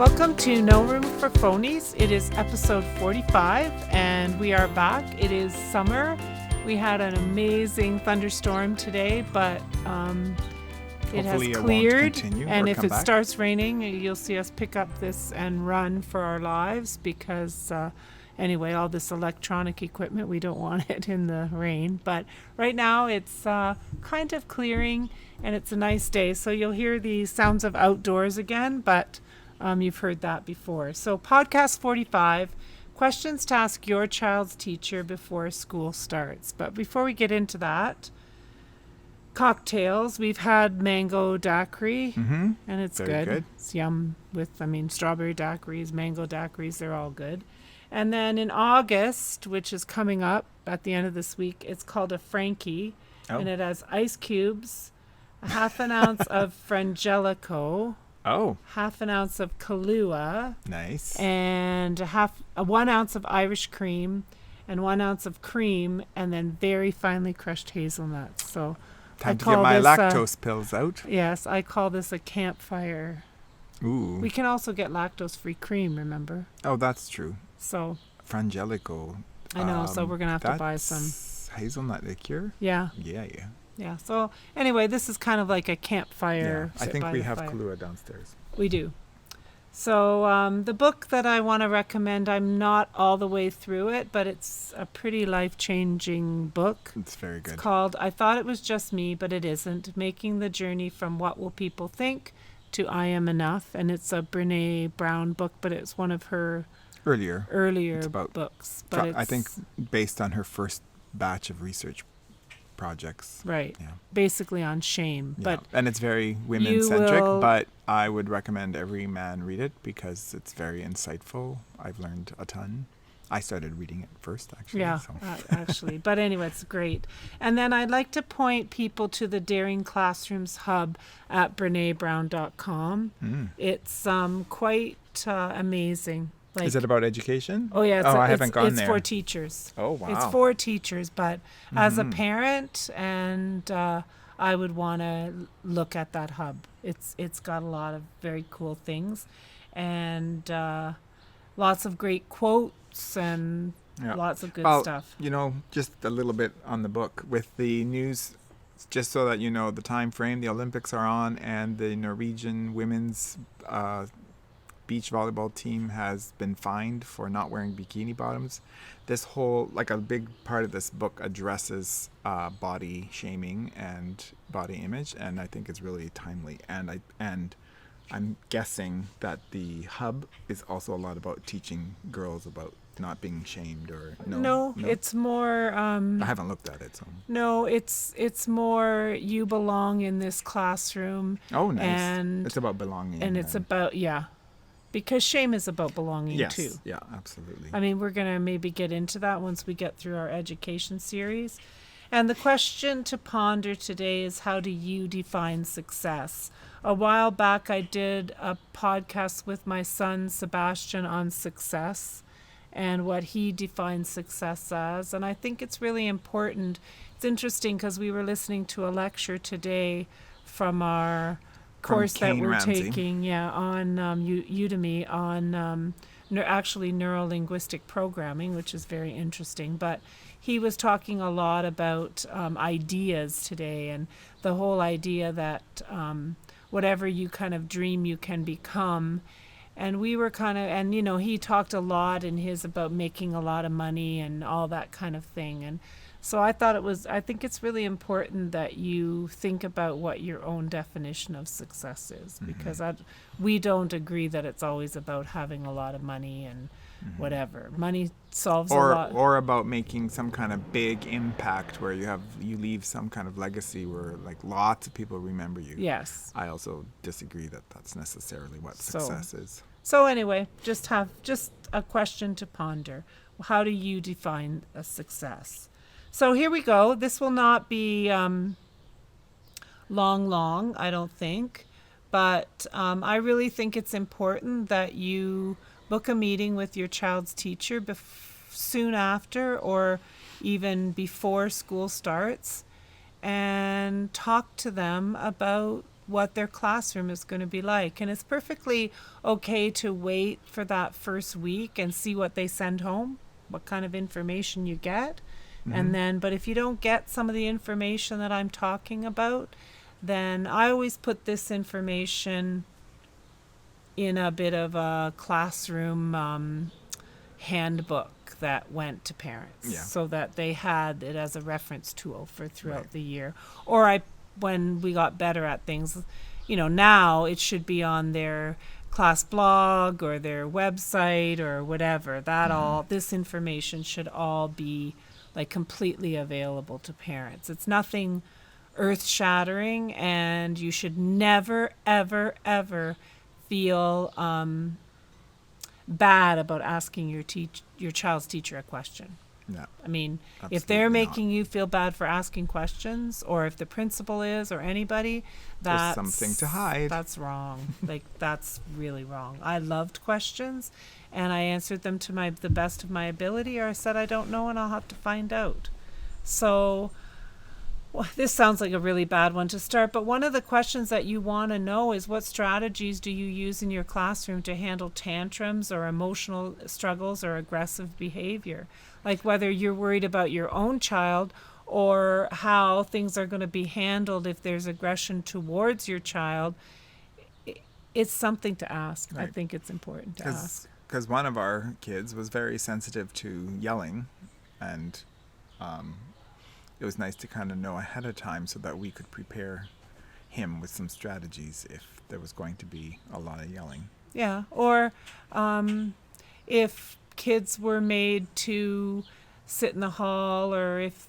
Welcome to No Room for Phonies. It is episode 45 and we are back. It is summer. We had an amazing thunderstorm today, but it has cleared. And if it starts raining, you'll see us pick up this and run for our lives because anyway, all this electronic equipment, we don't want it in the rain. But right now it's kind of clearing and it's a nice day. So you'll hear the sounds of outdoors again, but you've heard that before. So podcast 45, questions to ask your child's teacher before school starts. But before we get into that, cocktails. We've had mango daiquiri, and it's good. It's yum with, strawberry daiquiris, mango daiquiris, they're all good. And then in August, which is coming up at the end of this week, it's called a Frankie, and it has ice cubes, a half an ounce of Frangelico, half an ounce of Kahlua, nice, and 1 ounce of Irish cream, and 1 ounce of cream, and then very finely crushed hazelnuts. So time to get my lactose pills out. Yes, I call this a campfire. Ooh. We can also get lactose-free cream, remember? Oh, that's true. So Frangelico. I know, so we're going to have to buy some. Hazelnut liqueur? Yeah. Yeah, so anyway, this is kind of like a campfire. Yeah, I think we have Kahlua downstairs. We do. So the book that I want to recommend, I'm not all the way through it, but it's a pretty life-changing book. It's very good. It's called I Thought It Was Just Me, But It Isn't, Making the Journey from What Will People Think to I Am Enough. And it's a Brene Brown book, but it's one of her earlier books. But I think based on her first batch of research projects. Right. Yeah. Basically on shame. Yeah. But and it's very women-centric, but I would recommend every man read it because it's very insightful. I've learned a ton. I started reading it first, actually. Yeah, so. actually. But anyway, it's great. And then I'd like to point people to the Daring Classrooms Hub at BreneBrown.com. It's quite amazing. Is it about education? Oh, yeah. I haven't gone there. It's for teachers. Oh, wow. It's for teachers, but as a parent, and I would want to look at that hub. It's got a lot of very cool things and lots of great quotes and lots of good stuff. Just a little bit on the book with the news, just so that you know the time frame. The Olympics are on, and the Norwegian women's beach volleyball team has been fined for not wearing bikini bottoms. This whole, a big part of this book addresses body shaming and body image, and I think it's really timely. And I'm guessing that the hub is also a lot about teaching girls about not being shamed or no? It's more I haven't looked at it, so no, it's more you belong in this classroom. Oh, nice. And it's about belonging, and it's about because shame is about belonging too. Yes, yeah, absolutely. We're going to maybe get into that once we get through our education series. And the question to ponder today is, how do you define success? A while back, I did a podcast with my son, Sebastian, on success and what he defines success as. And I think it's really important. It's interesting because we were listening to a lecture today from our course that we're taking on Udemy on neuro-linguistic programming, which is very interesting. But he was talking a lot about ideas today, and the whole idea that whatever you kind of dream you can become. And we were he talked a lot in his about making a lot of money and all that kind of thing. And so I think it's really important that you think about what your own definition of success is, because we don't agree that it's always about having a lot of money and whatever. Money solves a lot. Or about making some kind of big impact where you leave some kind of legacy where lots of people remember you. Yes. I also disagree that that's necessarily what success is. So anyway, just a question to ponder. How do you define a success? So here we go. This will not be long, I don't think. But I really think it's important that you book a meeting with your child's teacher soon after or even before school starts and talk to them about what their classroom is going to be like. And it's perfectly okay to wait for that first week and see what they send home, what kind of information you get. And then, but if you don't get some of the information that I'm talking about, then I always put this information in a bit of a classroom handbook that went to parents, Yeah. so that they had it as a reference tool for throughout Right. the year. Or when we got better at things, now it should be on their class blog or their website or whatever. This information should all be like completely available to parents. It's nothing earth shattering, and you should never, ever, ever feel bad about asking your child's teacher a question. No, I mean, if absolutely they're not. making you feel bad for asking questions, or if the principal is, or anybody, There's that's something to hide. That's wrong. Like, that's really wrong. I loved questions, and I answered them to the best of my ability, or I said I don't know and I'll have to find out. So, well, this sounds like a really bad one to start, but one of the questions that you want to know is, what strategies do you use in your classroom to handle tantrums or emotional struggles or aggressive behavior? Like, whether you're worried about your own child or how things are going to be handled if there's aggression towards your child, it's something to ask. I Right. think it's important to ask. Because one of our kids was very sensitive to yelling, and it was nice to kind of know ahead of time so that we could prepare him with some strategies if there was going to be a lot of yelling. Yeah, or if kids were made to sit in the hall, or if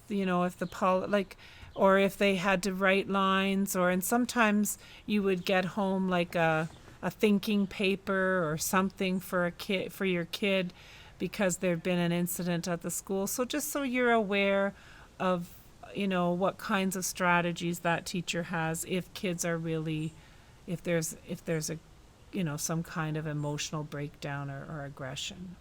or if they had to write lines, and sometimes you would get home like a thinking paper or something for your kid, because there'd been an incident at the school. So just so you're aware of what kinds of strategies that teacher has if kids are really, if there's a some kind of emotional breakdown or aggression.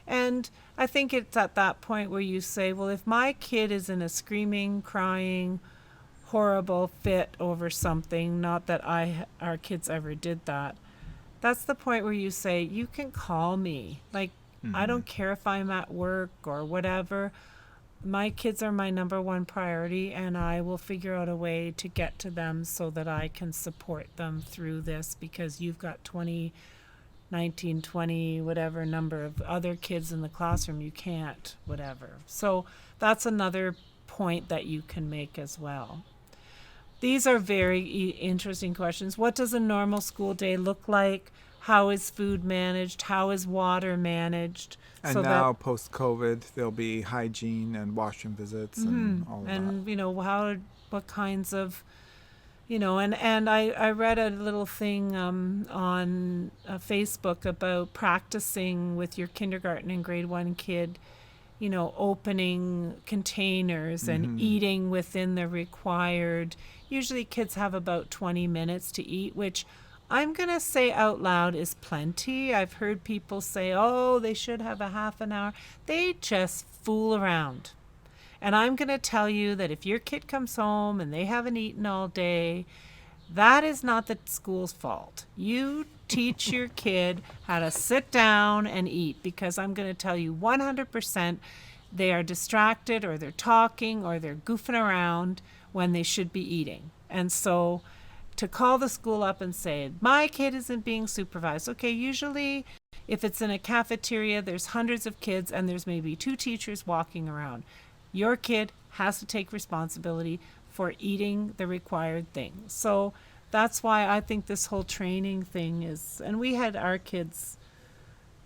And I think it's at that point where you say, well, if my kid is in a screaming, crying, horrible fit over something, not that our kids ever did that, that's the point where you say, you can call me. Like, I don't care if I'm at work or whatever. My kids are my number one priority, and I will figure out a way to get to them so that I can support them through this, because you've got 19, 20, whatever number of other kids in the classroom. You can't, whatever. So that's another point that you can make as well. These are very interesting questions. What does a normal school day look like? How is food managed? How is water managed? And so now, post-COVID, there'll be hygiene and washroom visits and all of that. And what kinds of, and I read a little thing on Facebook about practicing with your kindergarten and grade 1 kid, opening containers and eating within the required. Usually kids have about 20 minutes to eat, which I'm going to say out loud is plenty. I've heard people say, oh, they should have a half an hour. They just fool around. And I'm going to tell you that if your kid comes home and they haven't eaten all day, that is not the school's fault. You teach your kid how to sit down and eat, because I'm going to tell you 100% they are distracted, or they're talking, or they're goofing around when they should be eating. And so to call the school up and say, my kid isn't being supervised. Okay, usually if it's in a cafeteria, there's hundreds of kids and there's maybe 2 teachers walking around. Your kid has to take responsibility for eating the required things. So that's why I think this whole training thing is, and we had our kids,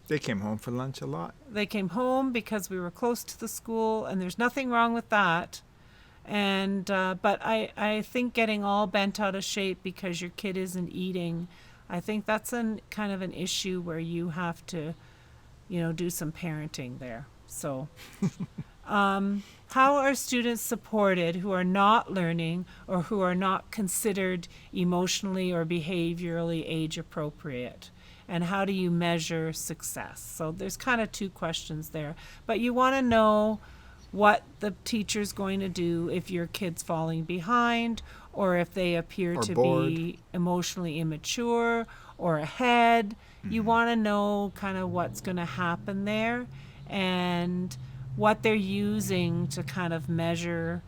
They came home for lunch a lot. they came home because we were close to the school, and there's nothing wrong with that. And but I think getting all bent out of shape because your kid isn't eating, I think that's kind of an issue where you have to, do some parenting there. So how are students supported who are not learning or who are not considered emotionally or behaviorally age appropriate? And how do you measure success? So there's kind of 2 questions there. But you want to know what the teacher's going to do if your kid's falling behind, or if they appear Or to bored. be emotionally immature or ahead. You want to know kind of what's going to happen there and what they're using to kind of measure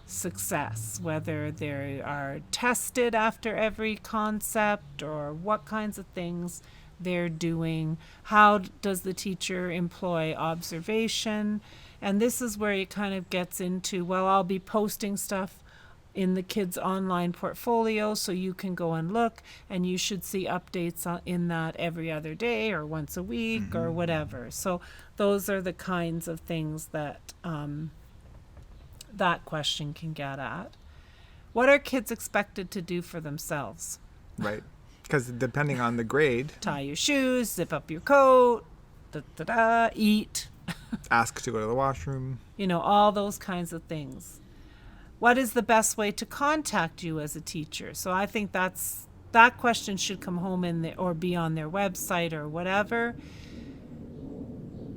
success, whether they are tested after every concept or what kinds of things they're doing. How does the teacher employ observation? And this is where it kind of gets into, well, I'll be posting stuff in the kids' online portfolio so you can go and look, and you should see updates in that every other day or once a week or whatever. So those are the kinds of things that that question can get at. What are kids expected to do for themselves? Right. Because depending on the grade, Tie your shoes, zip up your coat, eat, ask to go to the washroom. all those kinds of things. What is the best way to contact you as a teacher? So I think that question should come home or be on their website or whatever.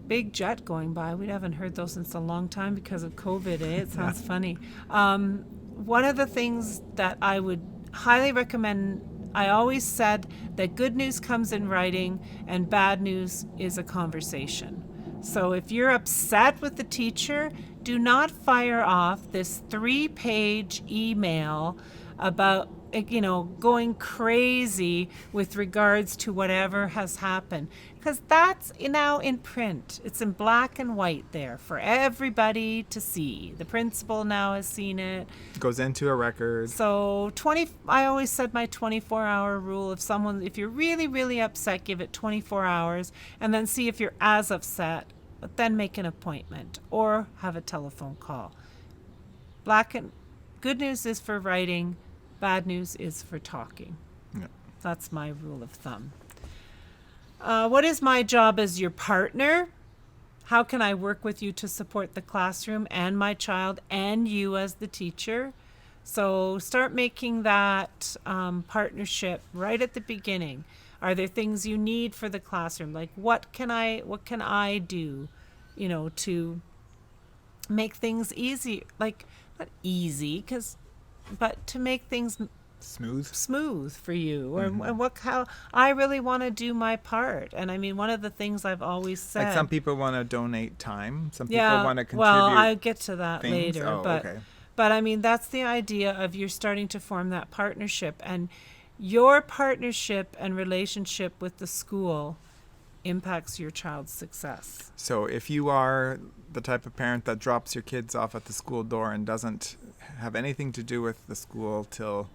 Big jet going by. We haven't heard those since a long time because of COVID, eh? It sounds funny. One of the things that I would highly recommend, I always said that good news comes in writing and bad news is a conversation. So if you're upset with the teacher, do not fire off this 3-page email about going crazy with regards to whatever has happened, because that's now in print. It's in black and white there for everybody to see. The principal now has seen it. Goes into a record. So I always said my 24-hour rule. If you're really, really upset, give it 24 hours and then see if you're as upset, but then make an appointment or have a telephone call. Good news is for writing, bad news is for talking. Yeah. That's my rule of thumb. What is my job as your partner? How can I work with you to support the classroom and my child and you as the teacher? So start making that partnership right at the beginning. Are there things you need for the classroom? Like what can I do, to make things easy? Like not easy, but to make things smooth for you, or how I really want to do my part. And I mean, one of the things I've always said, like some people want to donate time, some people want to contribute. Well, I'll get to that things. later. Okay. But I mean, that's the idea of you're starting to form that partnership, and your partnership and relationship with the school impacts your child's success. So if you are the type of parent that drops your kids off at the school door and doesn't have anything to do with the school till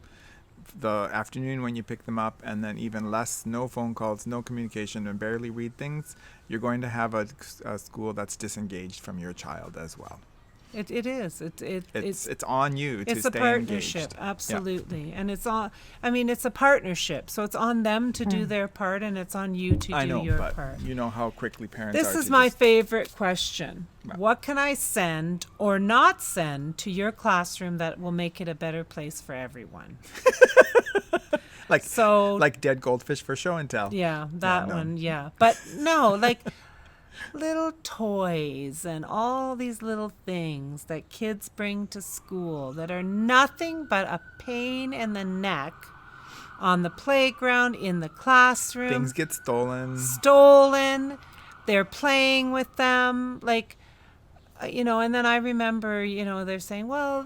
the afternoon when you pick them up, and then even less, no phone calls, no communication, and barely read things, you're going to have a school that's disengaged from your child as well. It is. It's on you to stay engaged. It's a partnership, absolutely. Yeah. And it's a partnership. So it's on them to do their part, and it's on you to do your part. You know how quickly parents This is my favorite question. Well, what can I send or not send to your classroom that will make it a better place for everyone? like dead goldfish for show and tell. Yeah, that one, yeah. But no, like little toys and all these little things that kids bring to school that are nothing but a pain in the neck on the playground, in the classroom. Things get stolen. They're playing with them. And then I remember, they're saying, well,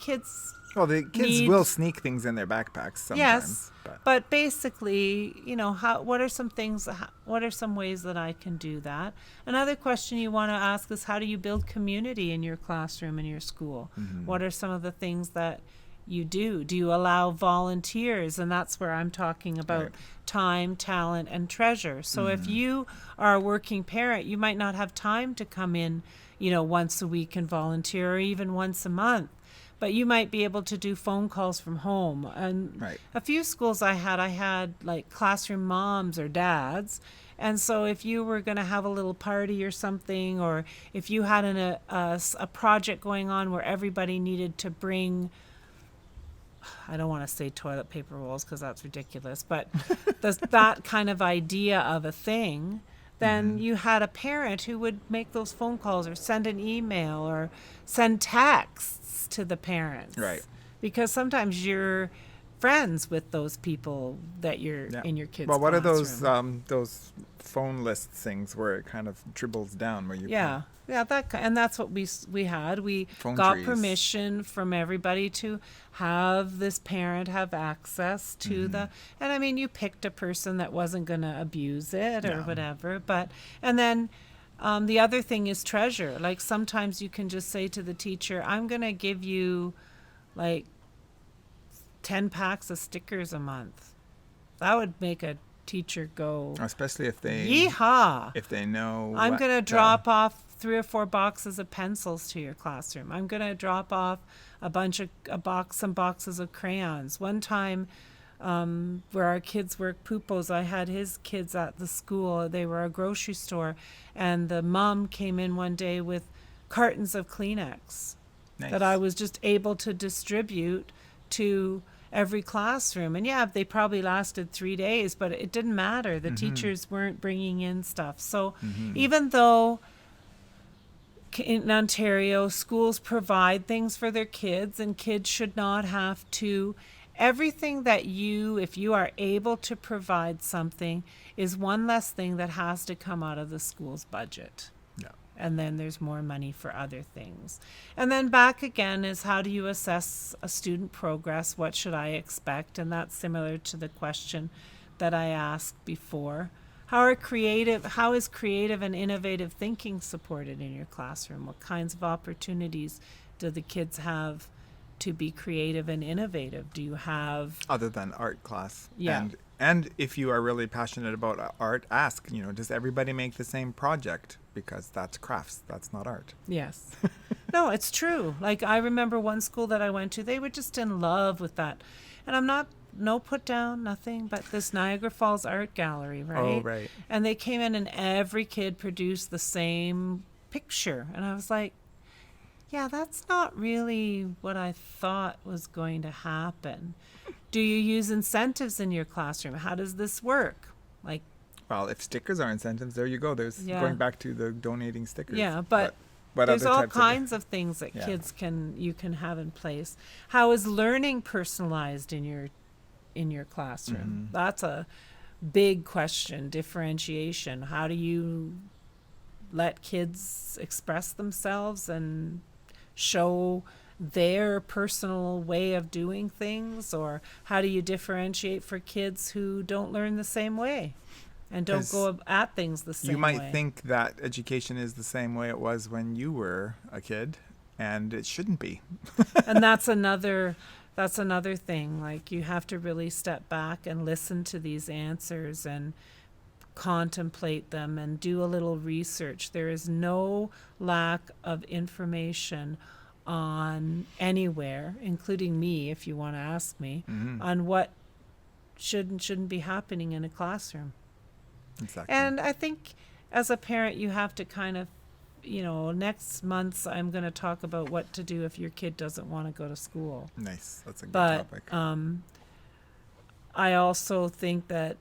kids... Well, the kids will sneak things in their backpacks sometimes. Yes, but basically, what are some ways that I can do that? Another question you want to ask is, how do you build community in your classroom, in your school? Mm-hmm. What are some of the things that you do? Do you allow volunteers? And that's where I'm talking about time, talent, and treasure. So if you are a working parent, you might not have time to come in, once a week and volunteer, or even once a month. But you might be able to do phone calls from home. And a few schools I had like classroom moms or dads. And so if you were going to have a little party or something, or if you had a project going on where everybody needed to bring, I don't want to say toilet paper rolls because that's ridiculous, but that kind of idea of a thing, then you had a parent who would make those phone calls or send an email or send texts to the parents. Right. because sometimes you're friends with those people that you're Yeah. in your kids' Well, what are classroom. those phone list things where it kind of dribbles down where you Yeah, yeah, and that's what we had. We phone got trees? permission from everybody to have this parent have access to Mm-hmm. the. And I mean, you picked a person that wasn't going to abuse it or Yeah. whatever. But and then the other thing is treasure. Like sometimes you can just say to the teacher, "I'm going to give you like 10 packs of stickers a month." That would make a teacher go, Especially "Yeehaw!" if they know I'm what. going to drop off 3 or 4 boxes of pencils to your classroom. I'm going to drop off some boxes of crayons. One time, where our kids work pupos, I had his kids at the school. They were a grocery store, and the mom came in one day with cartons of Kleenex that I Nice. was just able to distribute to every classroom. And yeah, they probably lasted 3 days, but it didn't matter. The Mm-hmm. teachers weren't bringing in stuff. So Mm-hmm. even though in Ontario, schools provide things for their kids, and kids should not have to. Everything that if you are able to provide something, is one less thing that has to come out of the school's budget. Yeah. And then there's more money for other things. And then back again is, how do you assess a student progress? What should I expect? And that's similar to the question that I asked before. How is creative and innovative thinking supported in your classroom? What kinds of opportunities do the kids have to be creative and innovative? Do you have, Other than art class. yeah, And if you are really passionate about art, ask, does everybody make the same project? Because that's crafts, that's not art. yes. No, it's true. Like I remember one school that I went to, they were just in love with that. And I'm not, no put down, nothing, but this Niagara Falls Art Gallery, Oh, right? right. And they came in and every kid produced the same picture. And I was like, yeah, that's not really what I thought was going to happen. Do you use incentives in your classroom? How does this work? Like, Well, if stickers are incentives, there you go. There's yeah, going back to the donating stickers. yeah, but What there's other all types of? kinds of things that Yeah. kids you can have in place. How is learning personalized in your classroom? Mm-hmm. That's a big question. Differentiation. How do you let kids express themselves and show their personal way of doing things? Or how do you differentiate for kids who don't learn the same way and don't 'Cause go at things the you same might way? think that education is the same way it was when you were a kid, and it shouldn't be. And that's another thing. Like, you have to really step back and listen to these answers and contemplate them and do a little research. There is no lack of information on anywhere, including me, if you want to ask me, Mm-hmm. on what should and shouldn't be happening in a classroom. Exactly. And I think as a parent, you have to kind of, next month I'm going to talk about what to do if your kid doesn't want to go to school. Nice. That's a good But topic. I also think that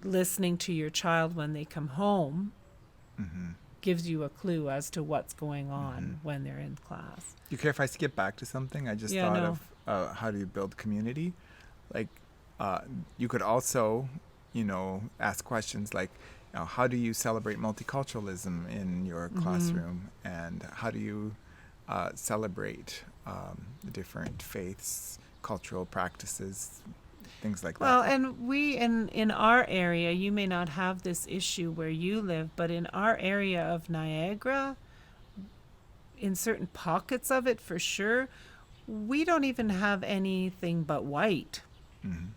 listening to your child when they come home Mm-hmm. gives you a clue as to what's going on Mm-hmm. when they're in class. You care if I skip back to something? I just Yeah, thought no. of how do you build community? Like, you could also, ask questions like, how do you celebrate multiculturalism in your classroom? And how do you celebrate the different faiths, cultural practices, things like Well, that? and we in our area, you may not have this issue where you live, but in our area of Niagara, in certain pockets of it for sure, we don't even have anything but white. Mm-hmm.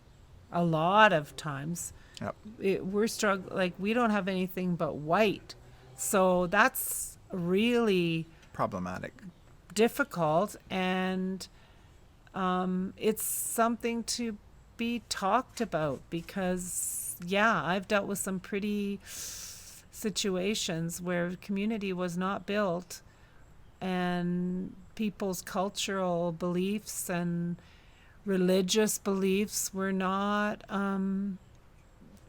A lot of times, Yep. we're struggling, like we don't have anything but white. So that's really Problematic. difficult, and it's something to be talked about because, yeah, I've dealt with some pretty situations where community was not built and people's cultural beliefs and religious beliefs were not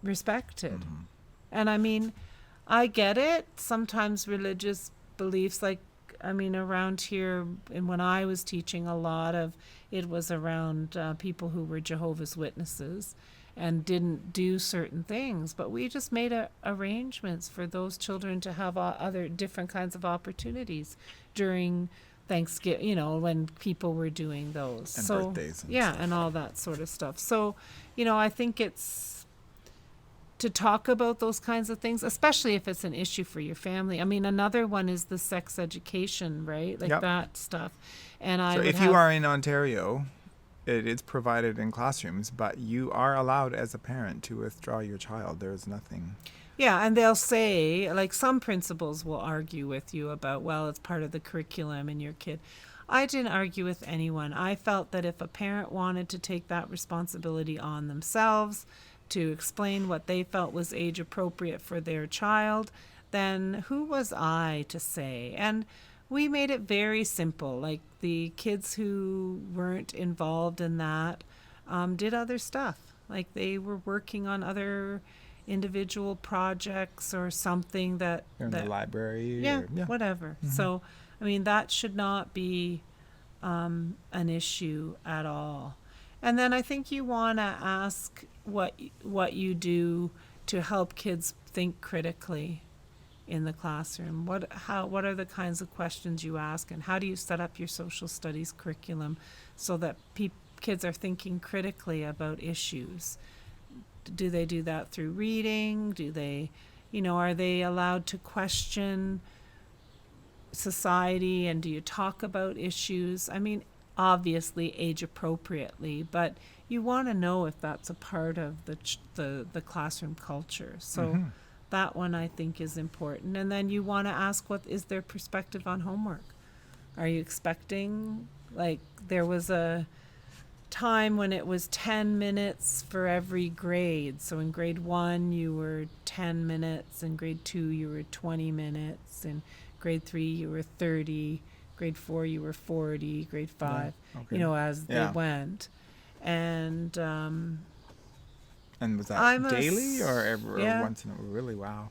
respected. Mm-hmm. And I mean, I get it. Sometimes religious beliefs, like I mean, around here, and when I was teaching, a lot of it was around people who were Jehovah's Witnesses and didn't do certain things. But we just made arrangements for those children to have other different kinds of opportunities during Thanksgiving, you know, when people were doing those. And so, birthdays and yeah, stuff. and all that sort of stuff. So, you know, I think it's to talk about those kinds of things, especially if it's an issue for your family. I mean, another one is the sex education, right? Like Yep. that stuff. And I So would if have, you are in Ontario, it is provided in classrooms, but you are allowed as a parent to withdraw your child. There is nothing. yeah, and they'll say, like, some principals will argue with you about, well, it's part of the curriculum and your kid. I didn't argue with anyone. I felt that if a parent wanted to take that responsibility on themselves to explain what they felt was age appropriate for their child, then who was I to say? And we made it very simple. Like, the kids who weren't involved in that did other stuff. Like, they were working on other individual projects or something that You're in the library. yeah, Or, yeah. whatever. Mhm. So, I mean, that should not be an issue at all. And then I think you want to ask what you do to help kids think critically in the classroom. What are the kinds of questions you ask, and how do you set up your social studies curriculum so that kids are thinking critically about issues? Do they do that through reading? Do they, you know, are they allowed to question society, and do you talk about issues? I mean, obviously age appropriately, but you want to know if that's a part of the classroom culture. So Mhm. that one I think is important. And then you want to ask, what is their perspective on homework? Are you expecting, like, there was a time when it was 10 minutes for every grade. So in grade 1 you were 10 minutes, in grade 2 you were 20 minutes, in grade 3 you were 30, grade 4 you were 40, grade 5, Okay. you know, as Yeah. they went. And And was that I'm a daily or s- every yeah. or once in a really? Wow.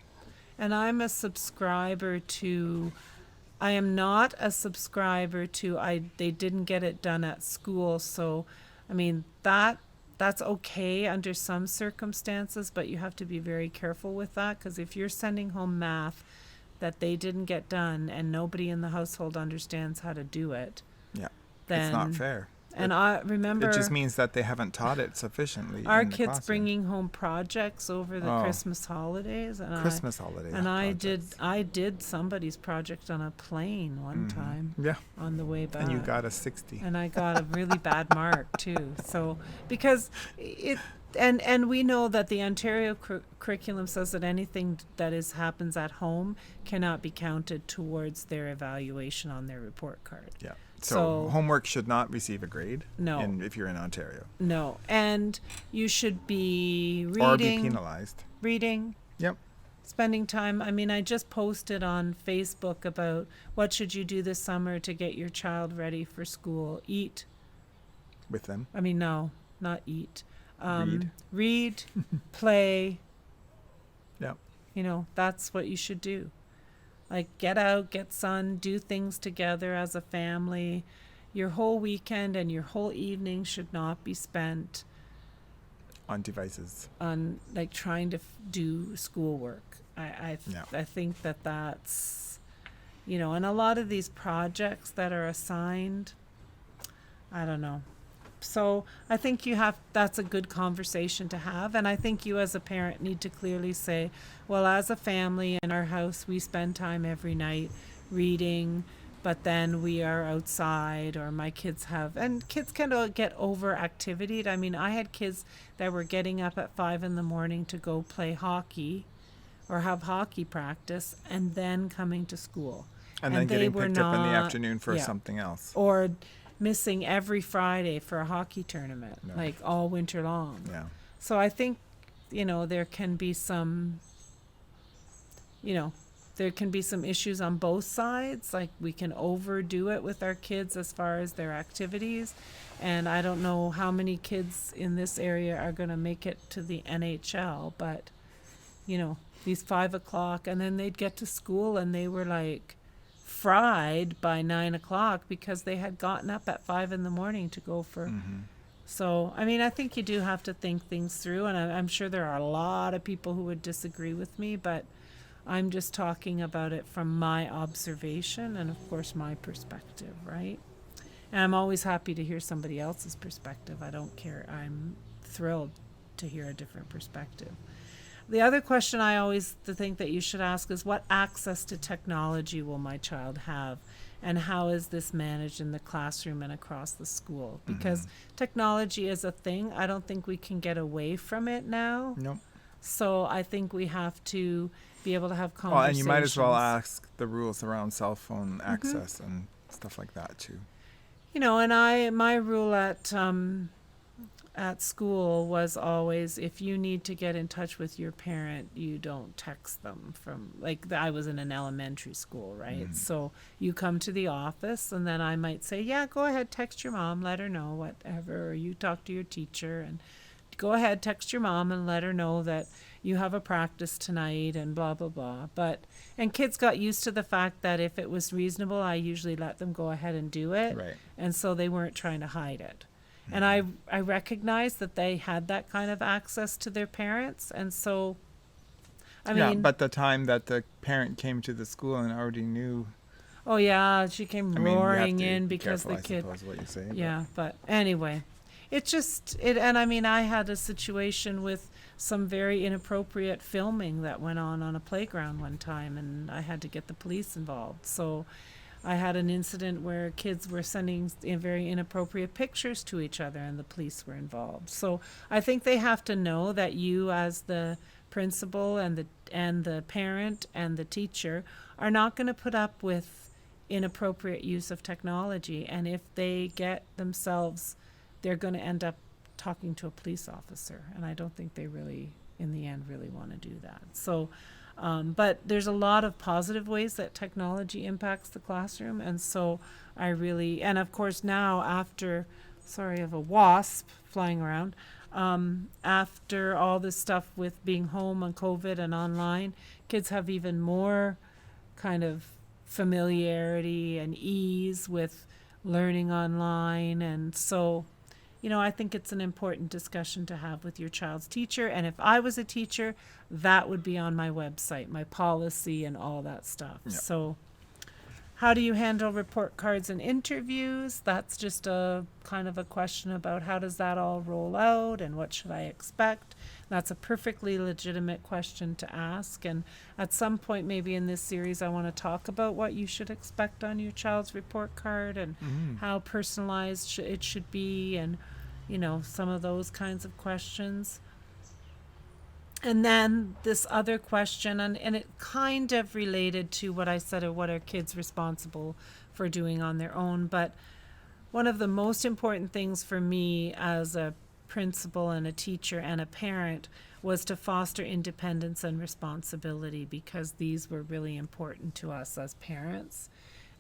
and I'm a subscriber to I am not a subscriber to they didn't get it done at school. So I mean, that's okay under some circumstances, but you have to be very careful with that, because if you're sending home math that they didn't get done and nobody in the household understands how to do it, Yeah. then It's not fair. And I remember It just means that they haven't taught it sufficiently. our in the kids classroom. bringing home projects over the Oh. Christmas holidays, and Christmas holiday. I did somebody's project on a plane one time Yeah. on the way back. And you got a 60. And I got a really bad mark too. So because it and we know that the Ontario curriculum says that anything that happens at home cannot be counted towards their evaluation on their report card. Yeah. So- So homework should not receive a grade. No. If you're in Ontario. No, and you should be Or be reading, penalized. Yep. spending time. I mean, I just posted on Facebook about what should you do this summer to get your child ready for school. Eat. With them. I mean, no, not eat. Read, play. Yep. You know, that's what you should do. Like, get out, get sun, do things together as a family. Your whole weekend and your whole evening should not be spent On devices. on, like, trying to do schoolwork. Yeah. I think that's, you know, and a lot of these projects that are assigned, I don't know. So I think that's a good conversation to have. And I think you as a parent need to clearly say, well, as a family in our house, we spend time every night reading, but then we are outside, or my kids and kids can get over activityed. I mean, I had kids that were getting up at 5 a.m. to go play hockey or have hockey practice and then coming to school. And then they getting were picked up in the not- afternoon for yeah. something else. Or missing every Friday for a hockey tournament, No. like all winter long. Yeah. So I think, you know, there can be some issues on both sides. Like, we can overdo it with our kids as far as their activities. And I don't know how many kids in this area are going to make it to the NHL, but, you know, these 5 o'clock, and then they'd get to school and they were like fried by 9 o'clock because they had gotten up at 5 in the morning to go for. So, I mean, I think you do have to think things through, and I'm sure there are a lot of people who would disagree with me, but I'm just talking about it from my observation and, of course, my perspective, right? And I'm always happy to hear somebody else's perspective. I don't care. I'm thrilled to hear a different perspective. The other question I always think that you should ask is, what access to technology will my child have? And how is this managed in the classroom and across the school? Because technology is a thing. I don't think we can get away from it now. Nope. So I think we have to be able to have Well, conversations. and you might as well ask the rules around cell phone access and stuff like that too. You know, and my rule at school was always, if you need to get in touch with your parent, you don't text them from, like, I was in an elementary school, right? So you come to the office, and then I might say, yeah, go ahead, text your mom, let her know, whatever, or you talk to your teacher, and go ahead, text your mom and let her know that you have a practice tonight and blah, blah, blah. And kids got used to the fact that if it was reasonable, I usually let them go ahead and do it. Right. And so they weren't trying to hide it. And I recognized that they had that kind of access to their parents. And so, I mean. But the time that the parent came to the school and already knew. Oh, yeah, she came I mean, you have roaring to in be because careful, the kid. I suppose, what you say, Yeah, but anyway. And I mean, I had a situation with some very inappropriate filming that went on a playground one time, and I had to get the police involved. So I had an incident where kids were sending very inappropriate pictures to each other, and the police were involved. So I think they have to know that you, as the principal and the parent and the teacher, are not going to put up with inappropriate use of technology. And if they get themselves, they're going to end up talking to a police officer. And I don't think they really, in the end, really want to do that. So, but there's a lot of positive ways that technology impacts the classroom. And so and of course now after, sorry, I have a wasp flying around, after all this stuff with being home on COVID and online, kids have even more kind of familiarity and ease with learning online. And so, you know, I think it's an important discussion to have with your child's teacher. And if I was a teacher, that would be on my website, my policy and all that stuff. Yep. So how do you handle report cards and interviews? That's just a kind of a question about how does that all roll out and what should I expect? That's a perfectly legitimate question to ask. And at some point, maybe in this series, I want to talk about what you should expect on your child's report card and how personalized it should be, and, you know, some of those kinds of questions. And then this other question, and it kind of related to what I said of what are kids responsible for doing on their own. But one of the most important things for me as a principal and a teacher and a parent was to foster independence and responsibility, because these were really important to us as parents.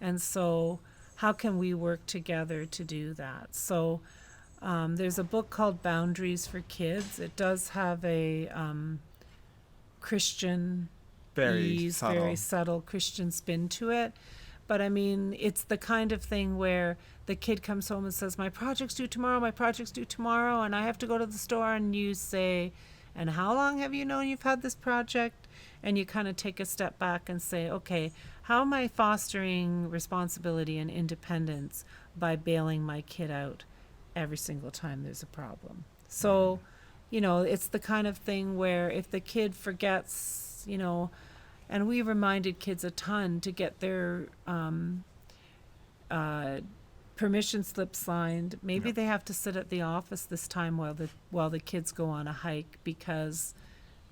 And so how can we work together to do that? So there's a book called Boundaries for Kids. It does have a Christian, Very subtle Christian spin to it. But I mean, it's the kind of thing where the kid comes home and says, my project's due tomorrow, and I have to go to the store. And you say, and how long have you known you've had this project? And you kind of take a step back and say, okay, how am I fostering responsibility and independence by bailing my kid out every single time there's a problem? So, you know, it's the kind of thing where if the kid forgets, you know, and we reminded kids a ton to get their permission slip signed. Maybe they have to sit at the office this time while the kids go on a hike, because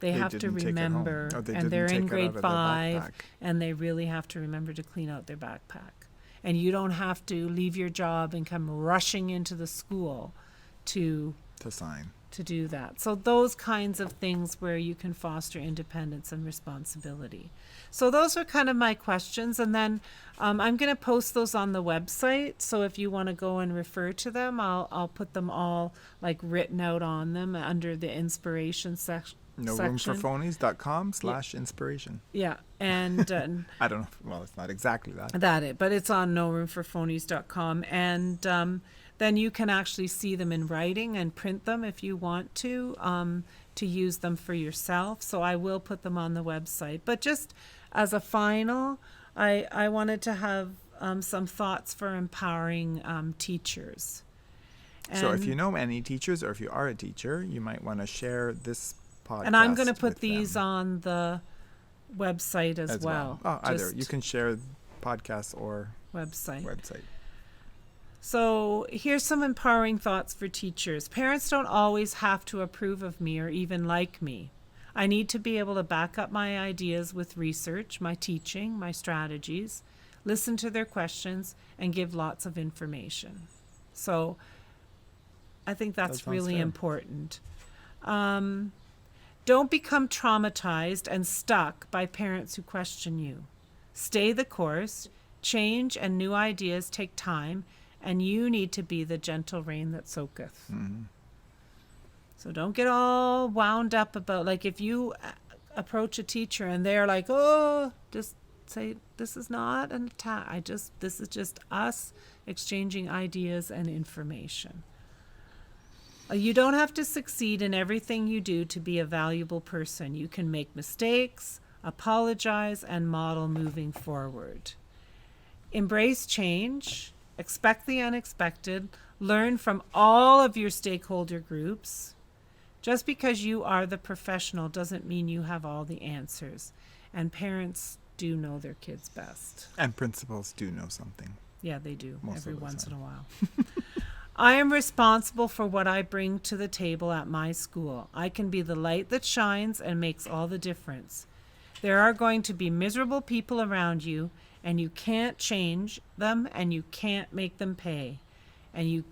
they have to remember, and they're in grade 5, and they really have to remember to clean out their backpack. And you don't have to leave your job and come rushing into the school to sign. To do that. So those kinds of things where you can foster independence and responsibility. So those are kind of my questions. And then I'm going to post those on the website. So if you want to go and refer to them, I'll put them all like written out on them under the inspiration section. NoRoomForPhonies.com/inspiration. Yeah, and I don't know. Well, it's not exactly that. but it's on NoRoomForPhonies.com, and then you can actually see them in writing and print them if you want to use them for yourself. So I will put them on the website. But just as a final, I wanted to have some thoughts for empowering teachers. So if you know any teachers, or if you are a teacher, you might want to share this podcast. And I'm going to put with these them on the website as well. Oh, either. Just You can share podcast or website. website. So here's some empowering thoughts for teachers. Parents don't always have to approve of me or even like me. I need to be able to back up my ideas with research, my teaching, my strategies, listen to their questions, and give lots of information. So I think that's really important. Don't become traumatized and stuck by parents who question you. Stay the course. Change and new ideas take time, and you need to be the gentle rain that soaketh. Mm-hmm. So don't get all wound up about, like, if you approach a teacher and they're like, oh, just say, this is not an attack. This is just us exchanging ideas and information. You don't have to succeed in everything you do to be a valuable person. You can make mistakes, apologize, and model moving forward. Embrace change, expect the unexpected, learn from all of your stakeholder groups. Just because you are the professional doesn't mean you have all the answers. And parents do know their kids best. And principals do know something. Yeah, they do, every once in a while. I am responsible for what I bring to the table at my school. I can be the light that shines and makes all the difference. There are going to be miserable people around you, and you can't change them, and you can't make them pay. And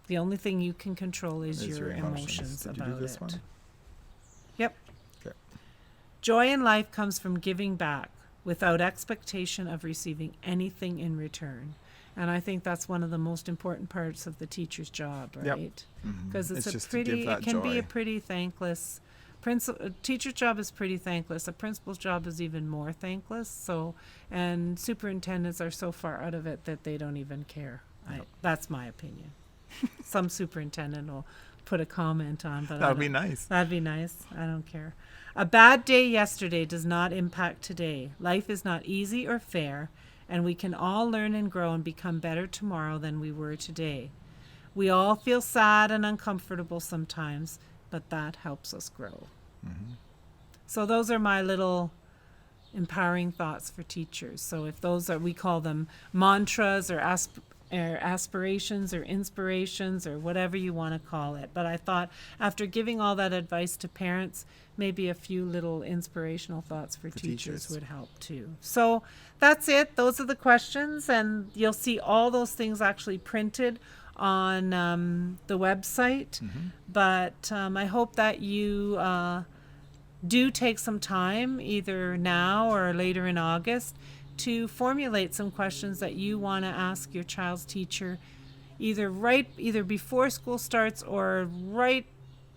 the only thing you can control is your emotions Did about you do this it. one? Yep. Okay. Joy in life comes from giving back without expectation of receiving anything in return. And I think that's one of the most important parts of the teacher's job, right? Because It's it just can be joy. a pretty thankless. A teacher's job is pretty thankless. A principal's job is even more thankless. So, and superintendents are so far out of it that they don't even care. That's my opinion. Some superintendent will put a comment on, but That'd be nice. That'd be nice. I don't care. A bad day yesterday does not impact today. Life is not easy or fair, and we can all learn and grow and become better tomorrow than we were today. We all feel sad and uncomfortable sometimes, but that helps us grow. Mm-hmm. So those are my little empowering thoughts for teachers. So if those are, we call them mantras or aspirations or inspirations or whatever you want to call it. But I thought after giving all that advice to parents, maybe a few little inspirational thoughts for teachers would help too. So that's it. Those are the questions, and you'll see all those things actually printed on the website. But I hope that you do take some time, either now or later in August, to formulate some questions that you want to ask your child's teacher, either before school starts or right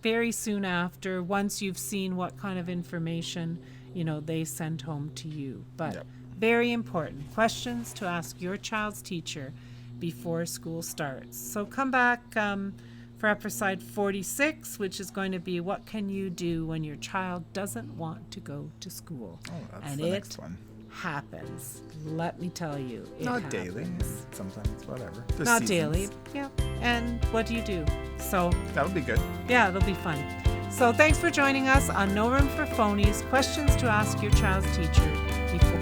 very soon after, once you've seen what kind of information they send home to you. But very important questions to ask your child's teacher before school starts. So come back for episode 46, which is going to be what can you do when your child doesn't want to go to school. That's the next one. Happens. Let me tell you, it Not happens. daily. Sometimes, whatever. There's Not seasons. daily. Yeah. And what do you do? So That'll be good. yeah, it'll be fun. So thanks for joining us on No Room for Phonies, questions to ask your child's teacher before